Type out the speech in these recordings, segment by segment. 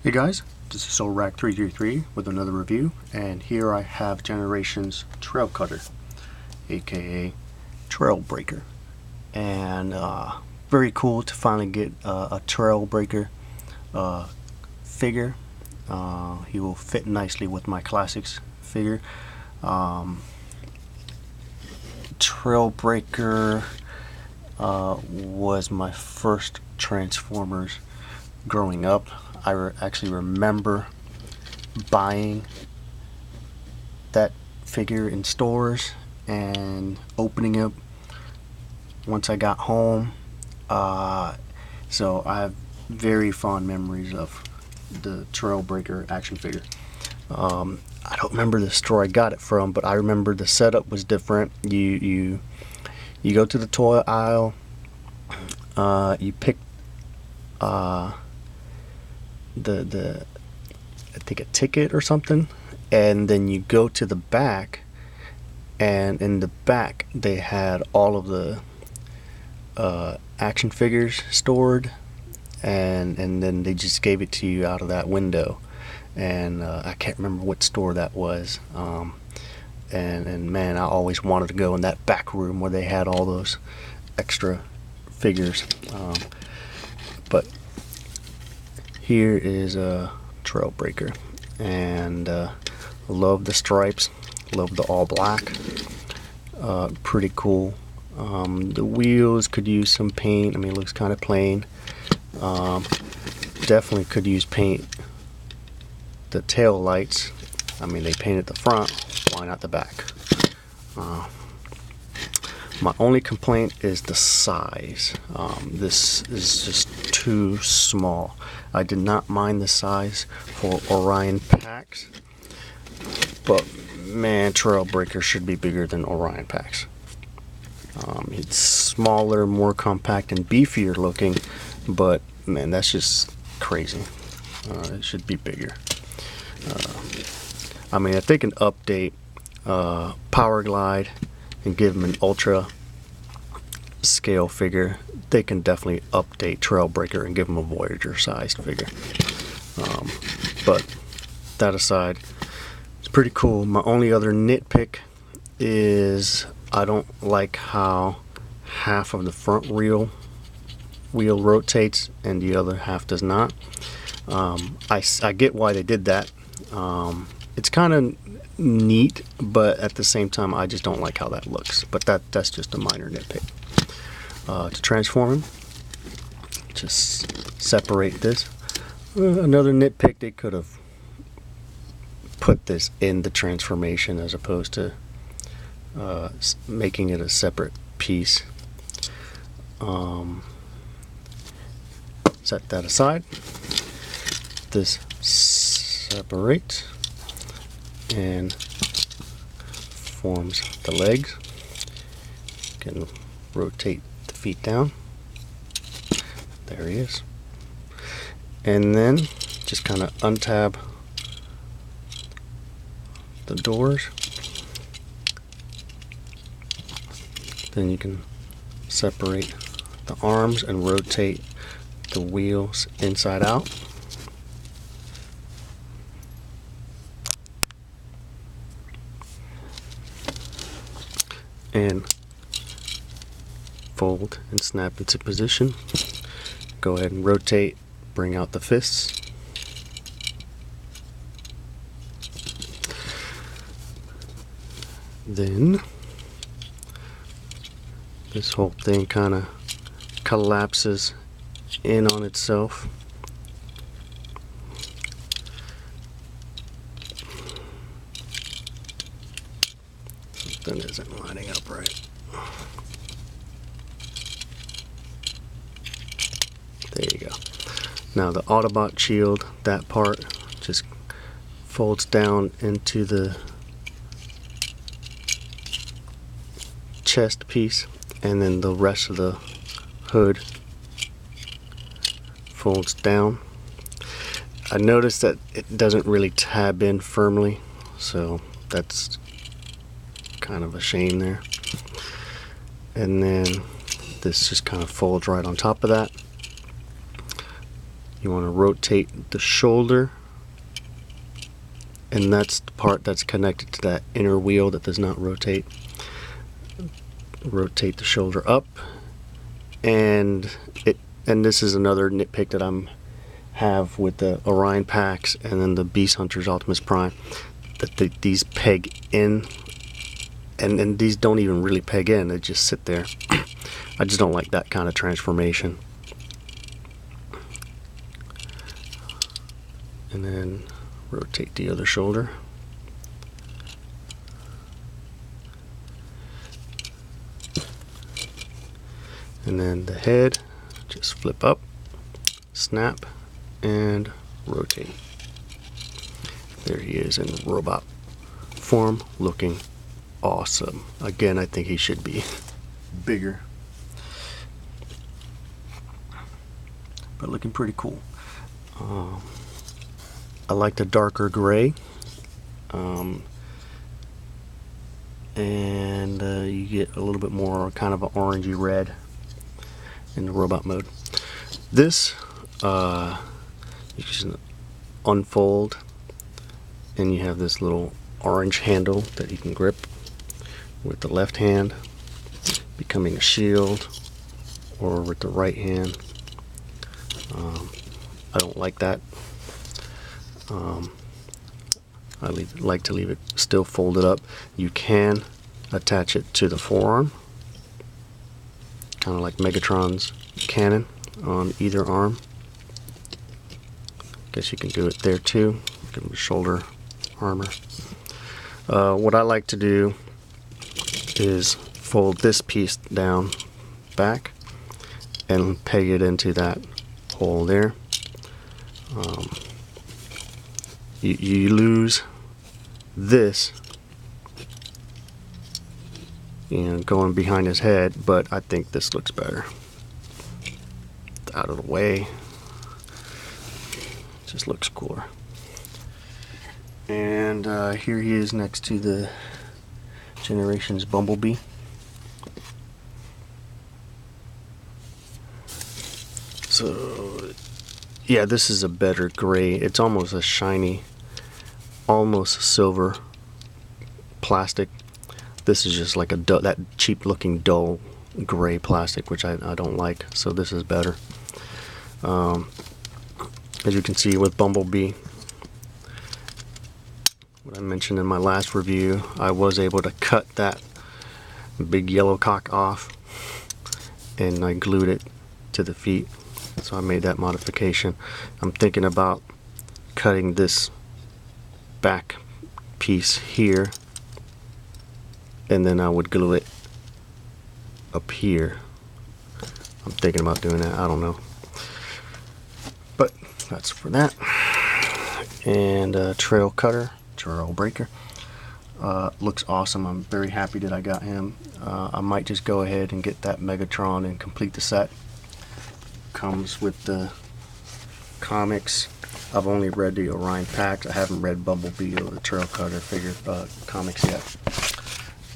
Hey guys, this is SoulRack333 with another review, and here I have Generations Trailcutter, aka Trailbreaker, and very cool to finally get a Trailbreaker figure. He will fit nicely with my Classics figure. Trailbreaker was my first Transformers growing up. I actually remember buying that figure in stores and opening it once I got home. So I have very fond memories of the Trailbreaker action figure. I don't remember the store I got it from, but I remember the setup was different. You go to the toy aisle, you pick the I think a ticket or something, and then you go to the back, and in the back they had all of the action figures stored, and then they just gave it to you out of that window. And I can't remember what store that was, and man, I always wanted to go in that back room where they had all those extra figures. But here is a Trailbreaker, and love the stripes, love the all black, pretty cool. The wheels could use some paint. I mean, it looks kind of plain. Definitely could use paint. The tail lights, I mean, they painted the front, why not the back? My only complaint is the size. This is just too small. I did not mind the size for Orion packs, but man, Trailbreaker should be bigger than Orion packs. It's smaller, more compact, and beefier looking, but man, that's just crazy. It should be bigger. I mean, if they can update Power Glide and give them an ultra scale figure, they can definitely update Trailbreaker and give them a Voyager sized figure. But that aside, it's pretty cool. My only other nitpick is I don't like how half of the front wheel rotates and the other half does not. I get why they did that. It's kind of neat, but at the same time, I just don't like how that looks. But that's just a minor nitpick. To transform him, just separate this. Another nitpick, they could have put this in the transformation as opposed to making it a separate piece. Set that aside. This separates and forms the legs. You can rotate the feet down. There he is. And then just kind of untab the doors. Then you can separate the arms and rotate the wheels inside out. And fold and snap into position. Go ahead and rotate, bring out the fists. Then this whole thing kind of collapses in on itself. Something isn't lining up right. There you go. Now the Autobot shield, that part just folds down into the chest piece, and then the rest of the hood folds down. I noticed that it doesn't really tab in firmly, so that's kind of a shame there. And then this just kind of folds right on top of that. You want to rotate the shoulder, and that's the part that's connected to that inner wheel that does not rotate. Rotate the shoulder up, and this is another nitpick that I'm have with the Orion packs and then the Beast Hunters Optimus Prime, that these peg in, and these don't even really peg in, they just sit there. I just don't like that kind of transformation. And then rotate the other shoulder. And then the head, just flip up, snap, and rotate. There he is in robot form, looking awesome. Again, I think he should be bigger, but looking pretty cool. I like the darker gray, and you get a little bit more kind of an orangey red in the robot mode. This you just unfold, and you have this little orange handle that you can grip with the left hand, becoming a shield, or with the right hand. I don't like that. I like to leave it still folded up. You can attach it to the forearm, kind of like Megatron's cannon on either arm. Guess you can do it there too. Give him shoulder armor. What I like to do is fold this piece down back and peg it into that hole there. You lose this, going behind his head, but I think this looks better. It's out of the way. Just looks cooler. And here he is next to the Generations Bumblebee. So yeah, this is a better gray. It's almost a shiny, almost silver plastic. This is just like that cheap looking dull gray plastic, which I don't like. So this is better. As you can see with Bumblebee, what I mentioned in my last review, I was able to cut that big yellow cock off, and I glued it to the feet. So I made that modification. I'm thinking about cutting this back piece here, and then I would glue it up here. I'm thinking about doing that. I don't know, but that's for that. And Trailcutter, Trail Breaker, looks awesome. I'm very happy that I got him. I might just go ahead and get that Megatron and complete the set. Comes with the comics. I've only read the Orion packs. I haven't read Bumblebee or the Trailcutter figure comics yet.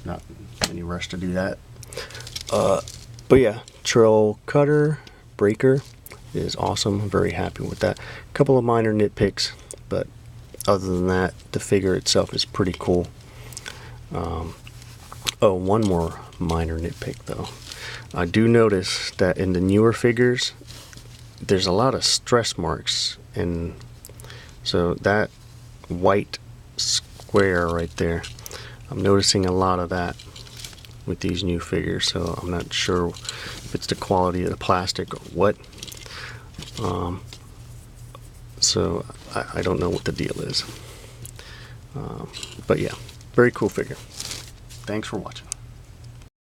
Not any rush to do that. But yeah, Trailcutter Breaker is awesome. I'm very happy with that. A couple of minor nitpicks, but other than that, the figure itself is pretty cool. Oh, one more minor nitpick though. I do notice that in the newer figures, there's a lot of stress marks, and so that white square right there, I'm noticing a lot of that with these new figures. So I'm not sure if it's the quality of the plastic or what. So I don't know what the deal is. But yeah, very cool figure. Thanks for watching.